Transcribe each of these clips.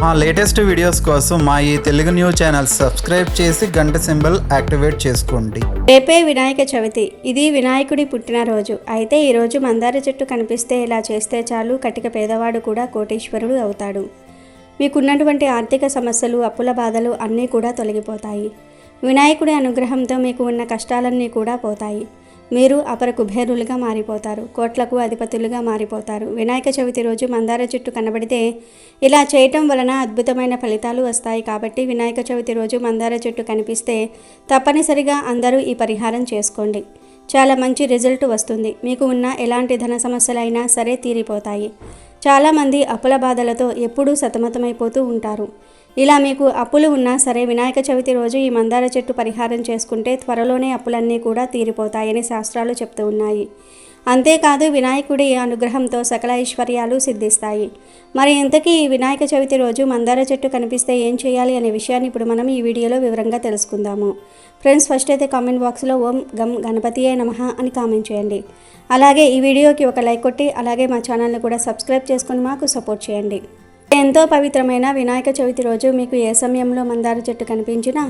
మా latest videos కోసం మా ఈ తెలుగు న్యూస్ ఛానల్ సబ్స్క్రైబ్ చేసి గంట సింబల్ యాక్టివేట్ చేసుకోండి. రేపే వినాయక చవితి. ఇది వినాయకుడి పుట్టినరోజు. అయితే ఈరోజు మందార చెట్టు కనిపిస్తే ఇలా చేస్తే చాలు, కటిక పేదవాడు కూడా కోటీశ్వరుడు అవుతాడు. మీకున్నటువంటి ఆర్థిక సమస్యలు, అప్పుల బాధలు అన్నీ కూడా తొలగిపోతాయి. వినాయకుడి అనుగ్రహంతో మీకు ఉన్న కష్టాలన్నీ కూడా పోతాయి. మీరు అపర కుబేరులుగా మారిపోతారు, కోట్లకు అధిపతులుగా మారిపోతారు. వినాయక చవితి రోజు మందార చెట్టు కనబడితే ఇలా చేయటం వలన అద్భుతమైన ఫలితాలు వస్తాయి. కాబట్టి వినాయక చవితి రోజు మందార చెట్టు కనిపిస్తే తప్పనిసరిగా అందరూ ఈ పరిహారం చేసుకోండి. చాలా మంచి రిజల్ట్ వస్తుంది. మీకు ఉన్న ఎలాంటి ధన సమస్యలైనా సరే తీరిపోతాయి. చాలామంది అప్పుల బాధలతో ఎప్పుడూ సతమతమైపోతూ ఉంటారు. ఇలా మీకు అప్పులు ఉన్నా సరే వినాయక చవితి రోజు ఈ మందార చెట్టు పరిహారం చేసుకుంటే త్వరలోనే అప్పులన్నీ కూడా తీరిపోతాయని శాస్త్రాలు చెప్తూ ఉన్నాయి. అంతేకాదు వినాయకుడి అనుగ్రహంతో సకల ఐశ్వర్యాలు సిద్ధిస్తాయి. మరి ఇంతకీ ఈ వినాయక చవితి రోజు మందార చెట్టు కనిపిస్తే ఏం చేయాలి అనే విషయాన్ని ఇప్పుడు మనం ఈ వీడియోలో వివరంగా తెలుసుకుందాము. ఫ్రెండ్స్, ఫస్ట్ అయితే కామెంట్ బాక్స్లో ఓం గం గణపతియే నమః అని కామెంట్ చేయండి. అలాగే ఈ వీడియోకి ఒక లైక్ కొట్టి అలాగే మా ఛానల్ని కూడా సబ్స్క్రైబ్ చేసుకొని మాకు సపోర్ట్ చేయండి. ఎంతో పవిత్రమైన వినాయక చవితి రోజు మీకు ఏ సమయంలో మందార చెట్టు కనిపించినా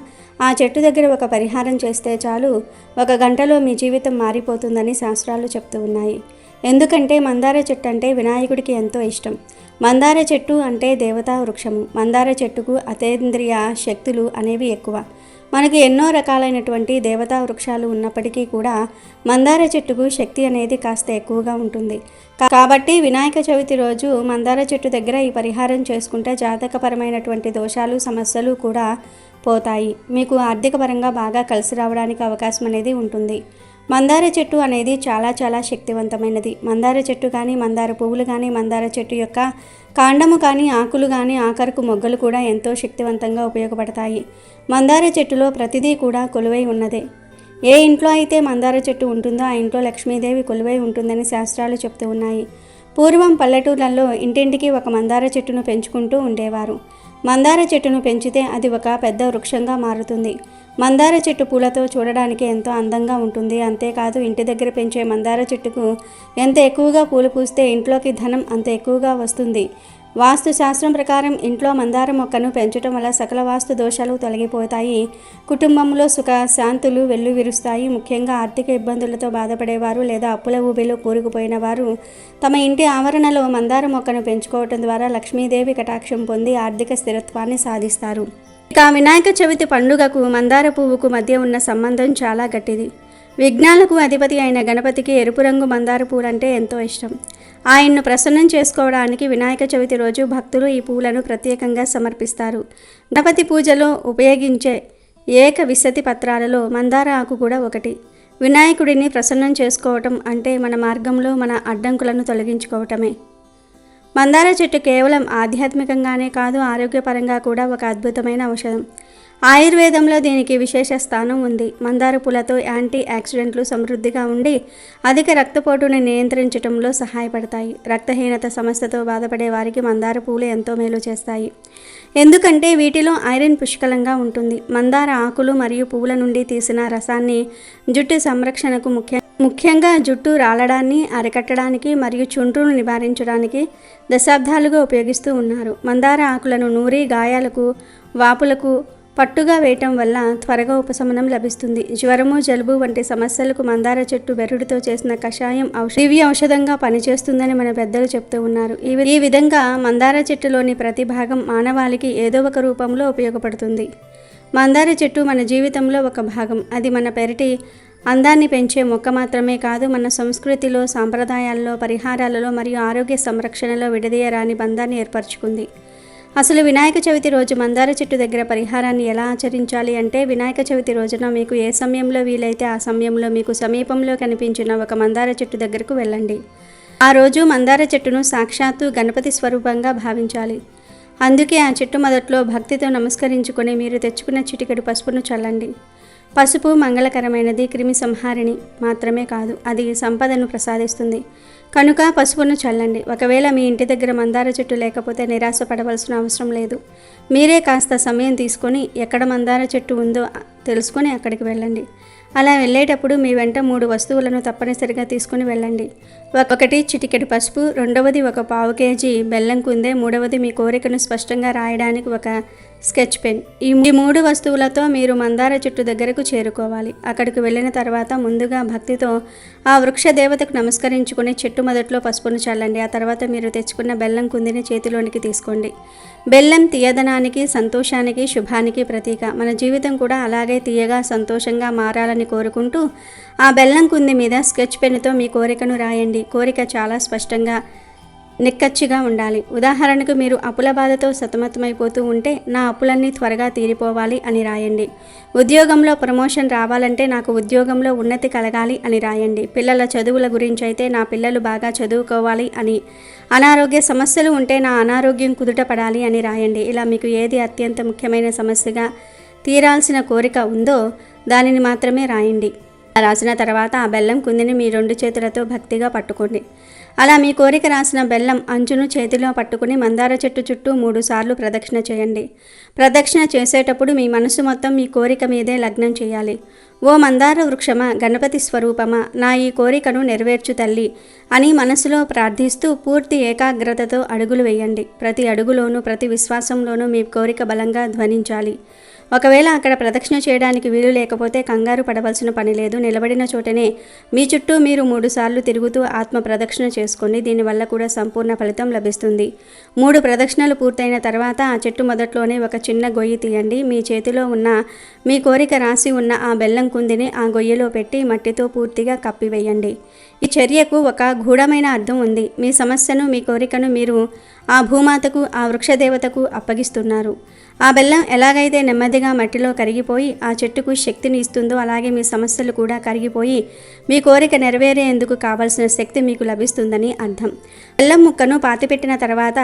ఆ చెట్టు దగ్గర ఒక పరిహారం చేస్తే చాలు, 1 గంటలో మీ జీవితం మారిపోతుందని శాస్త్రాలు చెప్తూ ఉన్నాయి. ఎందుకంటే మందార చెట్టు అంటే వినాయకుడికి ఎంతో ఇష్టం. మందార చెట్టు అంటే దేవతా వృక్షము. మందార చెట్టుకు అతేంద్రియ శక్తులు అనేవి ఎక్కువ. మనకు ఎన్నో రకాలైనటువంటి దేవతా వృక్షాలు ఉన్నప్పటికీ కూడా మందార చెట్టుకు శక్తి అనేది కాస్త ఎక్కువగా ఉంటుంది. కాబట్టి వినాయక చవితి రోజు మందార చెట్టు దగ్గర ఈ పరిహారం చేసుకుంటే జాతకపరమైనటువంటి దోషాలు, సమస్యలు కూడా పోతాయి. మీకు ఆర్థిక పరంగా బాగా కలిసి రావడానికి అవకాశం అనేది ఉంటుంది. మందార చెట్టు అనేది చాలా శక్తివంతమైనది. మందార చెట్టు కానీ, మందార పువ్వులు కానీ, మందార చెట్టు యొక్క కాండము కానీ, ఆకులు కానీ, ఆఖరుకు మొగ్గలు కూడా ఎంతో శక్తివంతంగా ఉపయోగపడతాయి. మందార చెట్టులో ప్రతిదీ కూడా కొలువై ఉన్నదే. ఏ ఇంట్లో అయితే మందార చెట్టు ఉంటుందో ఆ ఇంట్లో లక్ష్మీదేవి కొలువై ఉంటుందని శాస్త్రాలు చెప్తూ ఉన్నాయి. పూర్వం పల్లెటూర్లలో ఇంటింటికి ఒక మందార చెట్టును పెంచుకుంటూ ఉండేవారు. మందార చెట్టును పెంచితే అది ఒక పెద్ద వృక్షంగా మారుతుంది. మందార చెట్టు పూలతో చూడడానికి ఎంతో అందంగా ఉంటుంది. అంతేకాదు ఇంటి దగ్గర పెంచే మందార చెట్టుకు ఎంత ఎక్కువగా పూలు పూస్తే ఇంట్లోకి ధనం అంత ఎక్కువగా వస్తుంది. వాస్తు శాస్త్రం ప్రకారం ఇంట్లో మందార మొక్కను పెంచడం వల్ల సకల వాస్తు దోషాలు తొలగిపోతాయి. కుటుంబంలో సుఖ శాంతులు వెల్లువిరుస్తాయి. ముఖ్యంగా ఆర్థిక ఇబ్బందులతో బాధపడేవారు లేదా అప్పుల ఊబిలో కూరుకుపోయిన వారు తమ ఇంటి ఆవరణలో మందార మొక్కను పెంచుకోవటం ద్వారా లక్ష్మీదేవి కటాక్షం పొంది ఆర్థిక స్థిరత్వాన్ని సాధిస్తారు. ఇక వినాయక చవితి పండుగకు మందార పువ్వుకు మధ్య ఉన్న సంబంధం చాలా గట్టిది. విఘ్నాలకు అధిపతి అయిన గణపతికి ఎరుపు రంగు మందార పూలంటే ఎంతో ఇష్టం. ఆయన్ను ప్రసన్నం చేసుకోవడానికి వినాయక చవితి రోజు భక్తులు ఈ పూలను ప్రత్యేకంగా సమర్పిస్తారు. గణపతి పూజలో ఉపయోగించే ఏక విశతి పత్రాలలో మందార ఆకు కూడా ఒకటి. వినాయకుడిని ప్రసన్నం చేసుకోవటం అంటే మన మార్గంలో మన అడ్డంకులను తొలగించుకోవటమే. మందార చెట్టు కేవలం ఆధ్యాత్మికంగానే కాదు, ఆరోగ్యపరంగా కూడా ఒక అద్భుతమైన ఔషధం. ఆయుర్వేదంలో దీనికి విశేష స్థానం ఉంది. మందార పూలతో యాంటీ ఆక్సిడెంట్లు సమృద్ధిగా ఉండి అధిక రక్తపోటుని నియంత్రించడంలో సహాయపడతాయి. రక్తహీనత సమస్యతో బాధపడే వారికి మందార పూలు ఎంతో మేలు చేస్తాయి. ఎందుకంటే వీటిలో ఐరన్ పుష్కలంగా ఉంటుంది. మందార ఆకులు మరియు పువ్వుల నుండి తీసిన రసాన్ని జుట్టు సంరక్షణకు ముఖ్యంగా జుట్టు రాలడాన్ని అరికట్టడానికి మరియు చుండ్రును నివారించడానికి దశాబ్దాలుగా ఉపయోగిస్తూ ఉన్నారు. మందార ఆకులను నూరి గాయాలకు, వాపులకు పట్టుగా వేయటం వల్ల త్వరగా ఉపశమనం లభిస్తుంది. జ్వరము, జలుబు వంటి సమస్యలకు మందార చెట్టు బెరడుతో చేసిన కషాయం దివ్య ఔషధంగా పనిచేస్తుందని మన పెద్దలు చెప్తూ ఉన్నారు. ఈ విధంగా మందార చెట్టులోని ప్రతి భాగం మానవాళికి ఏదో ఒక రూపంలో ఉపయోగపడుతుంది. మందార చెట్టు మన జీవితంలో ఒక భాగం. అది మన పెరటి అందాన్ని పెంచే మొక్క మాత్రమే కాదు, మన సంస్కృతిలో, సాంప్రదాయాల్లో, పరిహారాలలో మరియు ఆరోగ్య సంరక్షణలో విడదీయరాని బంధాన్ని ఏర్పరచుకుంది. అసలు వినాయక చవితి రోజు మందార చెట్టు దగ్గర పరిహారాన్ని ఎలా ఆచరించాలి అంటే, వినాయక చవితి రోజున మీకు ఏ సమయంలో వీలైతే ఆ సమయంలో మీకు సమీపంలో కనిపించిన ఒక మందార చెట్టు దగ్గరకు వెళ్ళండి. ఆ రోజు మందార చెట్టును సాక్షాత్తు గణపతి స్వరూపంగా భావించాలి. అందుకే ఆ చెట్టు మొదట్లో భక్తితో నమస్కరించుకొని మీరు తెచ్చుకున్న చిటికెడు పసుపును చల్లండి. పసుపు మంగళకరమైనది, క్రిమి సంహారిణి మాత్రమే కాదు, అది సంపదను ప్రసాదిస్తుంది. కనుక పసుపును చల్లండి. ఒకవేళ మీ ఇంటి దగ్గర మందార చెట్టు లేకపోతే నిరాశ పడవలసిన అవసరం లేదు. మీరే కాస్త సమయం తీసుకొని ఎక్కడ మందార చెట్టు ఉందో తెలుసుకొని అక్కడికి వెళ్ళండి. అలా వెళ్ళేటప్పుడు మీ వెంట 3 వస్తువులను తప్పనిసరిగా తీసుకుని వెళ్ళండి. ఒకటి చిటికెడు పసుపు, రెండవది ఒక పావు కేజీ బెల్లం కుందే, మూడవది మీ కోరికను స్పష్టంగా రాయడానికి ఒక స్కెచ్ పెన్. ఈ 3 వస్తువులతో మీరు మందార చెట్టు దగ్గరకు చేరుకోవాలి. అక్కడికి వెళ్ళిన తర్వాత ముందుగా భక్తితో ఆ వృక్ష దేవతకు నమస్కరించుకుని చెట్టు మొదట్లో పసుపును చల్లండి. ఆ తర్వాత మీరు తెచ్చుకున్న బెల్లం కుందిని చేతిలోనికి తీసుకోండి. బెల్లం తీయదనానికి, సంతోషానికి, శుభానికి ప్రతీక. మన జీవితం కూడా అలాగే తీయగా, సంతోషంగా మారాలని కోరుకుంటూ ఆ బెల్లం కుంది మీద స్కెచ్ పెన్నుతో మీ కోరికను రాయండి. కోరిక చాలా స్పష్టంగా, నిక్కచ్చిగా ఉండాలి. ఉదాహరణకు మీరు అప్పుల బాధతో సతమతమైపోతూ ఉంటే నా అప్పులన్నీ త్వరగా తీరిపోవాలి అని రాయండి. ఉద్యోగంలో ప్రమోషన్ రావాలంటే నాకు ఉద్యోగంలో ఉన్నతి కలగాలి అని రాయండి. పిల్లల చదువుల గురించి అయితే నా పిల్లలు బాగా చదువుకోవాలి అని. అనారోగ్య సమస్యలు ఉంటే నా అనారోగ్యం కుదుట పడాలి అని రాయండి. ఇలా మీకు ఏది అత్యంత ముఖ్యమైన సమస్యగా తీరాల్సిన కోరిక ఉందో దానిని మాత్రమే రాయండి. రాసిన తర్వాత ఆ బెల్లం కుందిని మీ 2 చేతులతో భక్తిగా పట్టుకోండి. అలా మీ కోరిక రాసిన బెల్లం అంచును చేతిలో పట్టుకుని మందార చెట్టు చుట్టూ 3 సార్లు ప్రదక్షిణ చేయండి. ప్రదక్షిణ చేసేటప్పుడు మీ మనసు మొత్తం మీ కోరిక మీదే లగ్నం చేయాలి. ఓ మందార వృక్షమా, గణపతి స్వరూపమా, నా ఈ కోరికను నెరవేర్చు తల్లి అని మనసులో ప్రార్థిస్తూ పూర్తి ఏకాగ్రతతో అడుగులు వేయండి. ప్రతి అడుగులోనూ, ప్రతి విశ్వాసంలోనూ మీ కోరిక బలంగా ధ్వనించాలి. ఒకవేళ అక్కడ ప్రదక్షిణ చేయడానికి వీలు లేకపోతే కంగారు పడవలసిన పని లేదు. నిలబడిన చోటనే మీ చుట్టూ మీరు 3 సార్లు తిరుగుతూ ఆత్మ ప్రదక్షిణ చేసుకోండి. దీనివల్ల కూడా సంపూర్ణ ఫలితం లభిస్తుంది. 3 ప్రదక్షిణలు పూర్తయిన తర్వాత ఆ చెట్టు మొదట్లోనే ఒక చిన్న గొయ్యి తీయండి. మీ చేతిలో ఉన్న మీ కోరిక రాసి ఉన్న ఆ బెల్లం కుందిని ఆ గొయ్యిలో పెట్టి మట్టితో పూర్తిగా కప్పివేయండి. ఈ చర్యకు ఒక గూఢమైన అర్థం ఉంది. మీ సమస్యను, మీ కోరికను మీరు ఆ భూమాతకు, ఆ వృక్షదేవతకు అప్పగిస్తున్నారు. ఆ బెల్లం ఎలాగైతే నెమ్మదిగా మట్టిలో కరిగిపోయి ఆ చెట్టుకు శక్తిని ఇస్తుందో అలాగే మీ సమస్యలు కూడా కరిగిపోయి మీ కోరిక నెరవేరేందుకు కావలసిన శక్తి మీకు లభిస్తుందని అర్థం. బెల్లం ముక్కను పాతిపెట్టిన తర్వాత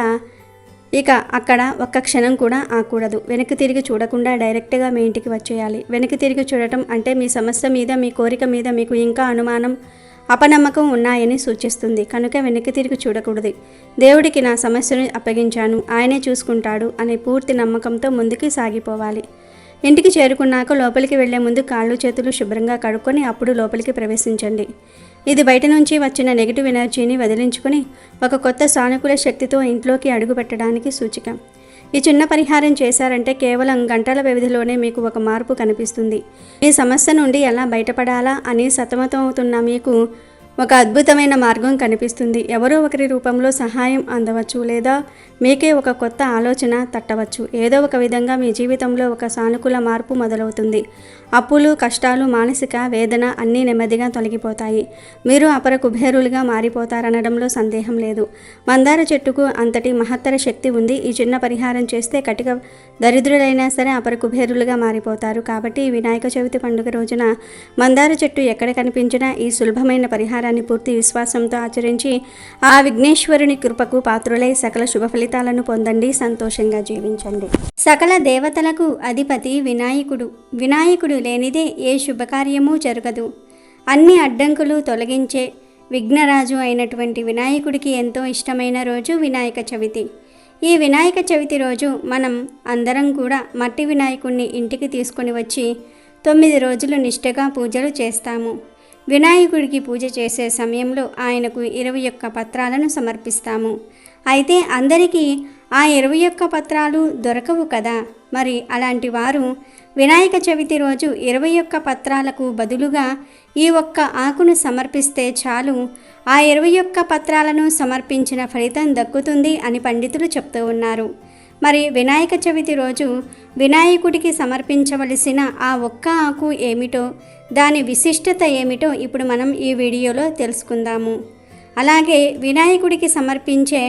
ఇక అక్కడ ఒక్క క్షణం కూడా ఆకూడదు. వెనక్కి తిరిగి చూడకుండా డైరెక్ట్గా మీ ఇంటికి వచ్చేయాలి. వెనక్కి తిరిగి చూడటం అంటే మీ సమస్య మీద, మీ కోరిక మీద మీకు ఇంకా అనుమానం, అపనమ్మకం ఉన్నాయని సూచిస్తుంది. కనుక వెనక్కి తిరిగి చూడకూడదు. దేవుడికి నా సమస్యను అప్పగించాను, ఆయనే చూసుకుంటాడు అనే పూర్తి నమ్మకంతో ముందుకు సాగిపోవాలి. ఇంటికి చేరుకున్నాక లోపలికి వెళ్లే ముందు కాళ్ళు చేతులు శుభ్రంగా కడుక్కొని అప్పుడు లోపలికి ప్రవేశించండి. ఇది బయట నుంచి వచ్చిన నెగిటివ్ ఎనర్జీని వదిలించుకొని ఒక కొత్త సానుకూల శక్తితో ఇంట్లోకి అడుగు పెట్టడానికి సూచిక. ఈ చిన్న పరిహారం చేశారంటే కేవలం గంటల వ్యవధిలోనే మీకు ఒక మార్పు కనిపిస్తుంది. ఈ సమస్య నుండి ఎలా బయటపడాలా అని సతమతమవుతున్న మీకు ఒక అద్భుతమైన మార్గం కనిపిస్తుంది. ఎవరో ఒకరి రూపంలో సహాయం అందవచ్చు, లేదా మీకే ఒక కొత్త ఆలోచన తట్టవచ్చు. ఏదో ఒక విధంగా మీ జీవితంలో ఒక సానుకూల మార్పు మొదలవుతుంది. అప్పులు, కష్టాలు, మానసిక వేదన అన్నీ నెమ్మదిగా తొలగిపోతాయి. మీరు అపర కుబేరులుగా మారిపోతారనడంలో సందేహం లేదు. మందార చెట్టుకు అంతటి మహత్తర శక్తి ఉంది. ఈ చిన్న పరిహారం చేస్తే కటిక దరిద్రులైనా సరే అపర కుబేరులుగా మారిపోతారు. కాబట్టి ఈ వినాయక చవితి పండుగ రోజున మందార చెట్టు ఎక్కడ కనిపించినా ఈ సులభమైన పరిహారాన్ని పూర్తి విశ్వాసంతో ఆచరించి ఆ విఘ్నేశ్వరుని కృపకు పాత్రులై సకల శుభ ఫలితాలను పొందండి. సంతోషంగా జీవించండి. సకల దేవతలకు అధిపతి వినాయకుడు. వినాయకుడు లేనిదే ఏ శుభకార్యమూ జరగదు. అన్ని అడ్డంకులు తొలగించే విఘ్నరాజు అయినటువంటి వినాయకుడికి ఎంతో ఇష్టమైన రోజు వినాయక చవితి. ఈ వినాయక చవితి రోజు మనం అందరం కూడా మట్టి వినాయకుడిని ఇంటికి తీసుకొని వచ్చి 9 రోజులు నిష్ఠగా పూజలు చేస్తాము. వినాయకుడికి పూజ చేసే సమయంలో ఆయనకు 21 పత్రాలను సమర్పిస్తాము. అయితే అందరికీ ఆ 21 పత్రాలు దొరకవు కదా. మరి అలాంటి వారు వినాయక చవితి రోజు 21 పత్రాలకు బదులుగా ఈ ఒక్క ఆకును సమర్పిస్తే చాలు, ఆ 21 పత్రాలను సమర్పించిన ఫలితం దక్కుతుంది అని పండితులు చెప్తూ ఉన్నారు. మరి వినాయక చవితి రోజు వినాయకుడికి సమర్పించవలసిన ఆ ఒక్క ఆకు ఏమిటో, దాని విశిష్టత ఏమిటో ఇప్పుడు మనం ఈ వీడియోలో తెలుసుకుందాము. అలాగే వినాయకుడికి సమర్పించే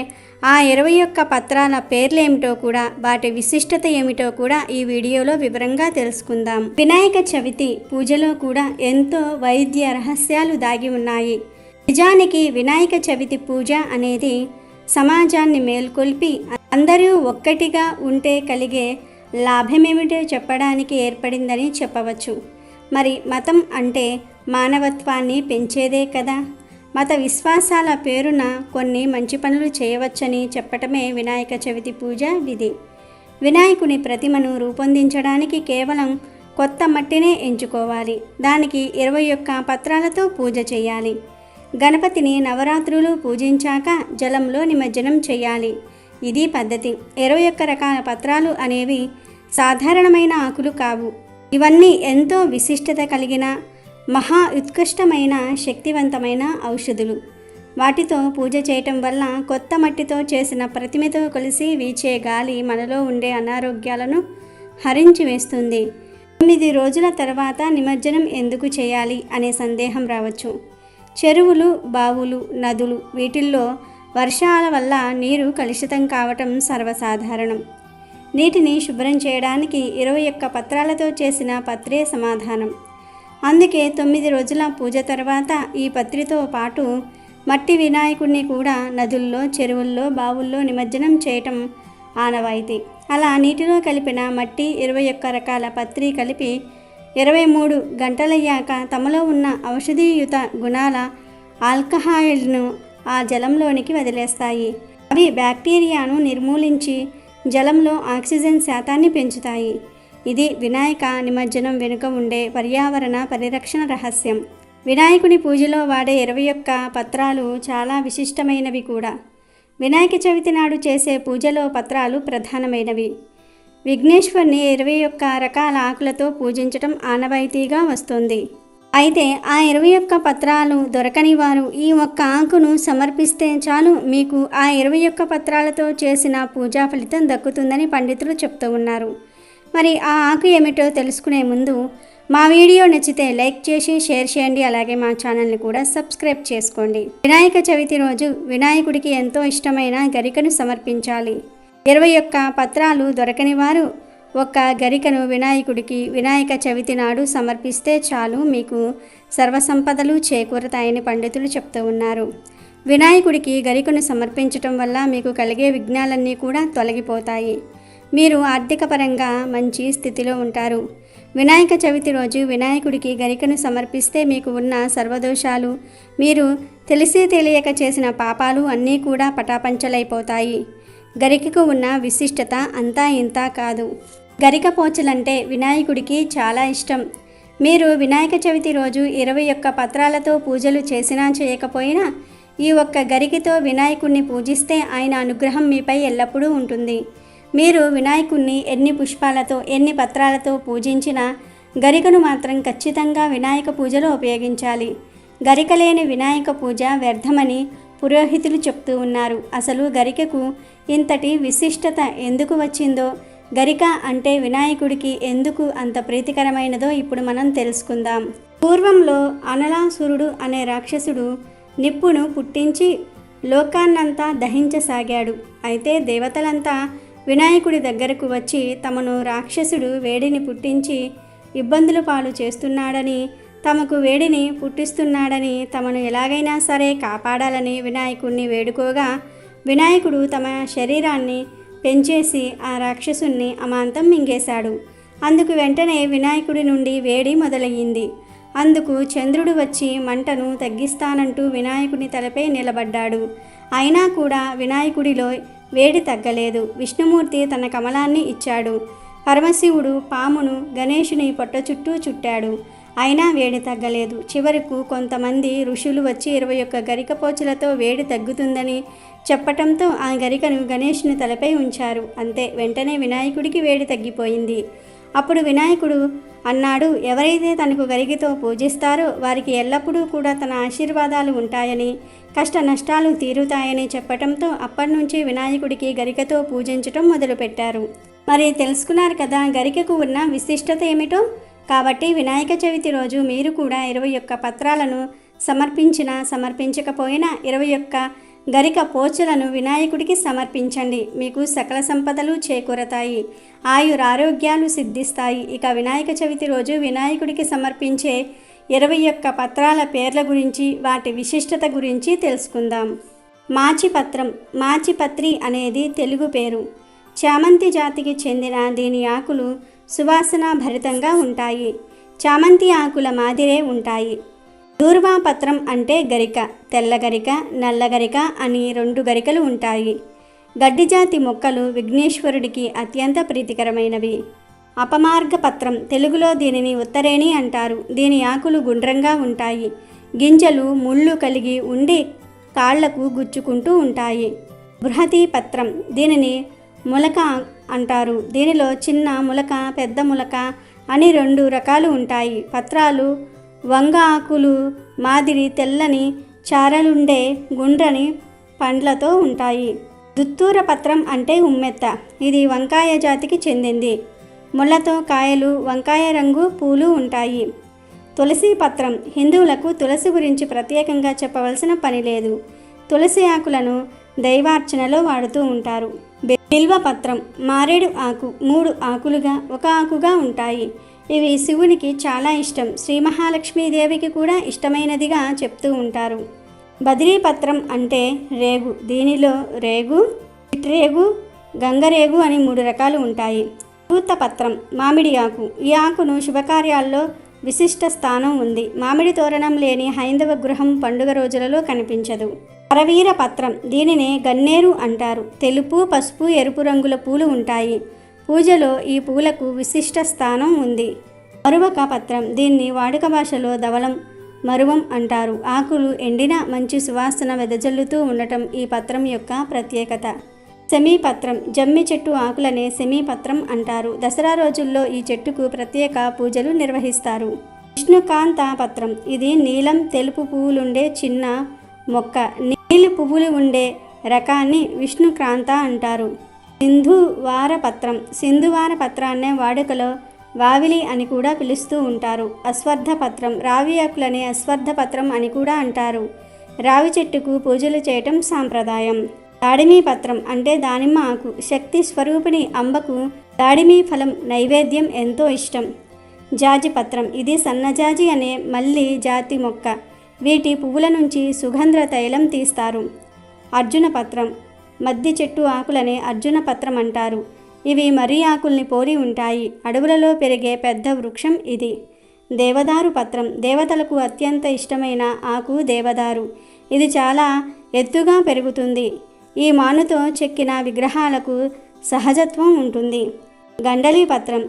ఆ 21 పత్రాల పేర్లేమిటో కూడా, వాటి విశిష్టత ఏమిటో కూడా ఈ వీడియోలో వివరంగా తెలుసుకుందాం. వినాయక చవితి పూజలో కూడా ఎంతో వైద్య రహస్యాలు దాగి ఉన్నాయి. నిజానికి వినాయక చవితి పూజ అనేది సమాజాన్ని మేల్కొల్పి అందరూ ఒక్కటిగా ఉంటే కలిగే లాభమేమిటో చెప్పడానికి ఏర్పడిందని చెప్పవచ్చు. మరి మతం అంటే మానవత్వాన్ని పెంచేదే కదా. మత విశ్వాసాల పేరున కొన్ని మంచి పనులు చేయవచ్చని చెప్పటమే వినాయక చవితి పూజ విధి. వినాయకుని ప్రతిమను రూపొందించడానికి కేవలం కొత్త మట్టినే ఎంచుకోవాలి. దానికి 21 పత్రాలతో పూజ చేయాలి. గణపతిని నవరాత్రులు పూజించాక జలంలో నిమజ్జనం చేయాలి. ఇది పద్ధతి. 21 రకాల పత్రాలు అనేవి సాధారణమైన ఆకులు కావు. ఇవన్నీ ఎంతో విశిష్టత కలిగిన మహా ఉత్కృష్టమైన శక్తివంతమైన ఔషధులు. వాటితో పూజ చేయటం వల్ల కొత్త మట్టితో చేసిన ప్రతిమతో కలిసి వీచే గాలి మనలో ఉండే అనారోగ్యాలను హరించి వేస్తుంది. 9 రోజుల తర్వాత నిమజ్జనం ఎందుకు చేయాలి అనే సందేహం రావచ్చు. చెరువులు, బావులు, నదులు వీటిల్లో వర్షాల వల్ల నీరు కలుషితం కావటం సర్వసాధారణం. నీటిని శుభ్రం చేయడానికి 21 పత్రాలతో చేసిన పత్రే సమాధానం. అందుకే 9 రోజుల పూజ తర్వాత ఈ పత్రితో పాటు మట్టి వినాయకుడిని కూడా నదుల్లో, చెరువుల్లో, బావుల్లో నిమజ్జనం చేయటం ఆనవాయితీ. అలా నీటిలో కలిపిన మట్టి 21 రకాల పత్రి కలిపి 23 గంటలయ్యాక తమలో ఉన్న ఔషధీయుత గుణాల ఆల్కహాయిడ్ను ఆ జలంలోనికి వదిలేస్తాయి. అవి బ్యాక్టీరియాను నిర్మూలించి జలంలో ఆక్సిజన్ శాతాన్ని పెంచుతాయి. ఇది వినాయక నిమజ్జనం వెనుక ఉండే పర్యావరణ పరిరక్షణ రహస్యం. వినాయకుని పూజలో వాడే 21 పత్రాలు చాలా విశిష్టమైనవి కూడా. వినాయక చవితి నాడు చేసే పూజలో పత్రాలు ప్రధానమైనవి. విఘ్నేశ్వరుని 21 రకాల ఆకులతో పూజించటం ఆనవాయితీగా వస్తుంది. అయితే ఆ 21 పత్రాలు దొరకని వారు ఈ ఒక్క ఆకును సమర్పిస్తే చాలు మీకు ఆ 21 పత్రాలతో చేసిన పూజా ఫలితం దక్కుతుందని పండితులు చెప్తూ ఉన్నారు. మరి ఆ ఆకు ఏమిటో తెలుసుకునే ముందు మా వీడియో నచ్చితే లైక్ చేసి షేర్ చేయండి. అలాగే మా ఛానల్ని కూడా సబ్స్క్రైబ్ చేసుకోండి. వినాయక చవితి రోజు వినాయకుడికి ఎంతో ఇష్టమైన గరికను సమర్పించాలి. 21 పత్రాలు దొరకని వారు ఒక గరికను వినాయకుడికి వినాయక చవితి నాడు సమర్పిస్తే చాలు మీకు సర్వసంపదలు చేకూరతాయని పండితులు చెప్తూ ఉన్నారు. వినాయకుడికి గరికను సమర్పించటం వల్ల మీకు కలిగే విఘ్నాలన్నీ కూడా తొలగిపోతాయి. మీరు ఆర్థిక పరంగా మంచి స్థితిలో ఉంటారు. వినాయక చవితి రోజు వినాయకుడికి గరికను సమర్పిస్తే మీకు ఉన్న సర్వదోషాలు, మీరు తెలిసి తెలియక చేసిన పాపాలు అన్నీ కూడా పటాపంచలైపోతాయి. గరికకు ఉన్న విశిష్టత అంతా ఇంతా కాదు. గరిక పోచలంటే వినాయకుడికి చాలా ఇష్టం. మీరు వినాయక చవితి రోజు 21 పత్రాలతో పూజలు చేసినా చేయకపోయినా ఈ ఒక్క గరికతో వినాయకుడిని పూజిస్తే ఆయన అనుగ్రహం మీపై ఎల్లప్పుడూ ఉంటుంది. మీరు వినాయకుడిని ఎన్ని పుష్పాలతో ఎన్ని పత్రాలతో పూజించినా గరికను మాత్రం ఖచ్చితంగా వినాయక పూజలో ఉపయోగించాలి. గరిక లేని వినాయక పూజ వ్యర్థమని పురోహితులు చెప్తూ ఉన్నారు. అసలు గరికకు ఇంతటి విశిష్టత ఎందుకు వచ్చిందో, గరిక అంటే వినాయకుడికి ఎందుకు అంత ప్రీతికరమైనదో ఇప్పుడు మనం తెలుసుకుందాం. పూర్వంలో అనలాసురుడు అనే రాక్షసుడు నిప్పును పుట్టించి లోకాన్నంతా దహించసాగాడు. అయితే దేవతలంతా వినాయకుడి దగ్గరకు వచ్చి తమను రాక్షసుడు వేడిని పుట్టించి ఇబ్బందుల పాలు చేస్తున్నాడని, తమకు వేడిని పుట్టిస్తున్నాడని, తమను ఎలాగైనా సరే కాపాడాలని వినాయకుడిని వేడుకోగా వినాయకుడు తమ శరీరాన్ని పెంచేసి ఆ రాక్షసుణ్ణి అమాంతం మింగేశాడు. అందుకు వెంటనే వినాయకుడి నుండి వేడి మొదలయ్యింది. అందుకు చంద్రుడు వచ్చి మంటను తగ్గిస్తానంటూ వినాయకుడి తలపై నిలబడ్డాడు. అయినా కూడా వినాయకుడిలో వేడి తగ్గలేదు. విష్ణుమూర్తి తన కమలాన్ని ఇచ్చాడు. పరమశివుడు పామును గణేశుని పొట్ట చుట్టూ చుట్టాడు. అయినా వేడి తగ్గలేదు. చివరకు కొంతమంది ఋషులు వచ్చి 21 గరిక పోచలతో వేడి తగ్గుతుందని చెప్పటంతో ఆ గరికను గణేశుని తలపై ఉంచారు. అంతే, వెంటనే వినాయకుడికి వేడి తగ్గిపోయింది. అప్పుడు వినాయకుడు అన్నాడు, ఎవరైతే తనకు గరికతో పూజిస్తారో వారికి ఎల్లప్పుడూ కూడా తన ఆశీర్వాదాలు ఉంటాయని, కష్ట నష్టాలు తీరుతాయని చెప్పటంతో అప్పటి నుంచి వినాయకుడికి గరికతో పూజించటం మొదలుపెట్టారు. మరి తెలుసుకున్నారు కదా గరికకు ఉన్న విశిష్టత ఏమిటో. కాబట్టి వినాయక చవితి రోజు మీరు కూడా 21 పత్రాలను సమర్పించినా సమర్పించకపోయినా 21 గరిక పోచలను వినాయకుడికి సమర్పించండి. మీకు సకల సంపదలు చేకూరతాయి, ఆయురారోగ్యాలు సిద్ధిస్తాయి. ఇక వినాయక చవితి రోజు వినాయకుడికి సమర్పించే 21 పత్రాల పేర్ల గురించి, వాటి విశిష్టత గురించి తెలుసుకుందాం. మాచిపత్రం. మాచిపత్రి అనేది తెలుగు పేరు. చామంతి జాతికి చెందిన దీని ఆకులు సువాసన భరితంగా ఉంటాయి. చామంతి ఆకుల మాదిరే ఉంటాయి. దూర్వాపత్రం అంటే గరిక. తెల్ల గరిక, నల్ల గరిక అని 2 గరికలు ఉంటాయి. గడ్డి జాతి మొక్కలు విఘ్నేశ్వరుడికి అత్యంత ప్రీతికరమైనవి. అపమార్గ పత్రం, తెలుగులో దీనిని ఉత్తరేణి అంటారు. దీని ఆకులు గుండ్రంగా ఉంటాయి. గింజలు ముళ్ళు కలిగి ఉండి కాళ్లకు గుచ్చుకుంటూ ఉంటాయి. బృహతి పత్రం, దీనిని మొలక అంటారు. దీనిలో చిన్న మొలక, పెద్ద మొలక అని 2 రకాలు ఉంటాయి. పత్రాలు వంగ ఆకులు మాదిరి తెల్లని చారలుండే గుండ్రని పండ్లతో ఉంటాయి. దుత్తూర పత్రం అంటే ఉమ్మెత్త. ఇది వంకాయ జాతికి చెందింది. ముళ్ళతో కాయలు, వంకాయ రంగు పూలు ఉంటాయి. తులసి పత్రం, హిందువులకు తులసి గురించి ప్రత్యేకంగా చెప్పవలసిన పని లేదు. తులసి ఆకులను దైవార్చనలో వాడుతూ ఉంటారు. బిల్వ పత్రం, మారేడు ఆకు 3 ఆకులుగా 1 ఆకుగా ఉంటాయి. ఇవి శివునికి చాలా ఇష్టం. శ్రీ మహాలక్ష్మీదేవికి కూడా ఇష్టమైనదిగా చెప్తూ ఉంటారు. బదిరీపత్రం అంటే రేగు. దీనిలో రేగు, చిట్రేగు, గంగరేగు అని 3 రకాలు ఉంటాయి. పూతపత్రం, మామిడి ఆకు. ఈ ఆకును శుభకార్యాల్లో విశిష్ట స్థానం ఉంది. మామిడి తోరణం లేని హైందవ గృహం పండుగ రోజులలో కనిపించదు. కరవీర పత్రం, దీనినే గన్నేరు అంటారు. తెలుపు, పసుపు, ఎరుపు రంగుల పూలు ఉంటాయి. పూజలో ఈ పూలకు విశిష్ట స్థానం ఉంది. మరువక పత్రం, దీన్ని వాడుక భాషలో ధవళం, మరువం అంటారు. ఆకులు ఎండిన మంచి సువాసన వెదజల్లుతూ ఉండటం ఈ పత్రం యొక్క ప్రత్యేకత. సెమీపత్రం, జమ్మి చెట్టు ఆకులనే సెమీపత్రం అంటారు. దసరా రోజుల్లో ఈ చెట్టుకు ప్రత్యేక పూజలు నిర్వహిస్తారు. విష్ణుకాంత పత్రం, ఇది నీలం తెలుపు పువ్వులుండే చిన్న మొక్క. నీలి పువ్వులు ఉండే రకాన్ని విష్ణుక్రాంత అంటారు. సింధువార పత్రం, సింధువార పత్రాన్నే వాడుకలో వావిలి అని కూడా పిలుస్తూ ఉంటారు. అశ్వత్థ పత్రం, రావి ఆకులనే అశ్వత్థ పత్రం అని కూడా అంటారు. రావి చెట్టుకు పూజలు చేయటం సాంప్రదాయం. దాడిమీ పత్రం అంటే దానిమ్మ ఆకు. శక్తి స్వరూపిణి అంబకు దాడిమీ ఫలం నైవేద్యం ఎంతో ఇష్టం. జాజి పత్రం, ఇది సన్నజాజి అనే మల్లి జాతి మొక్క. వీటి పువ్వుల నుంచి సుగంధ తైలం తీస్తారు. అర్జున పత్రం, మద్ది చెట్టు ఆకులనే అర్జున పత్రం అంటారు. ఇవి మర్రి ఆకుల్ని పోలి ఉంటాయి. అడవులలో పెరిగే పెద్ద వృక్షం ఇది. దేవదారు పత్రం, దేవతలకు అత్యంత ఇష్టమైన ఆకు దేవదారు. ఇది చాలా ఎత్తుగా పెరుగుతుంది. ఈ మానుతో చెక్కిన విగ్రహాలకు సహజత్వం ఉంటుంది. గండలి పత్రం,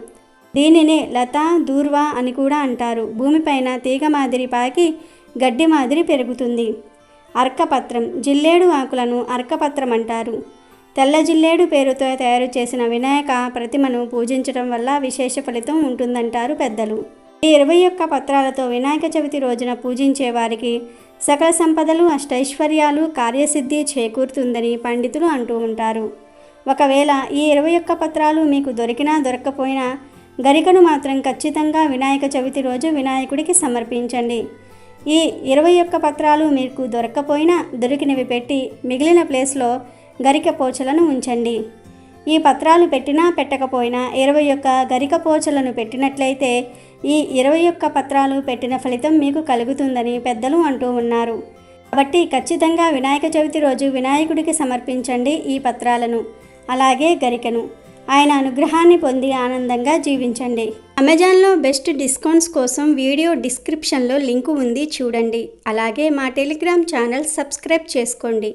దీనినే లతా దూర్వా అని కూడా అంటారు. భూమిపైన తీగ మాదిరి పాకి గడ్డి మాదిరి పెరుగుతుంది. అర్కపత్రం, జిల్లేడు ఆకులను అర్కపత్రం అంటారు. తెల్ల జిల్లేడు పేరుతో తయారు చేసిన వినాయక ప్రతిమను పూజించడం వల్ల విశేష ఫలితం ఉంటుందంటారు పెద్దలు. ఈ 21 పత్రాలతో వినాయక చవితి రోజున పూజించే వారికి సకల సంపదలు, అష్టైశ్వర్యాలు, కార్యసిద్ధి చేకూరుతుందని పండితులు అంటూ ఉంటారు. ఒకవేళ ఈ 21 పత్రాలు మీకు దొరికినా దొరక్కపోయినా గరికను మాత్రం ఖచ్చితంగా వినాయక చవితి రోజు వినాయకుడికి సమర్పించండి. ఈ 21 పత్రాలు మీకు దొరక్కపోయినా దొరికినవి పెట్టి మిగిలిన ప్లేస్లో గరిక పోచలను ఉంచండి. ఈ పత్రాలు పెట్టినా పెట్టకపోయినా 21 గరిక పోచలను పెట్టినట్లయితే ఈ 21 పత్రాలు పెట్టిన ఫలితం మీకు కలుగుతుందని పెద్దలు అంటూ ఉన్నారు. కాబట్టి ఖచ్చితంగా వినాయక చవితి రోజు వినాయకుడికి సమర్పించండి ఈ పత్రాలను, అలాగే గరికను. ఆయన అనుగ్రహాన్ని పొంది ఆనందంగా జీవించండి. అమెజాన్లో బెస్ట్ డిస్కౌంట్స్ కోసం వీడియో డిస్క్రిప్షన్లో లింకు ఉంది, చూడండి. అలాగే మా టెలిగ్రామ్ ఛానల్ సబ్స్క్రైబ్ చేసుకోండి.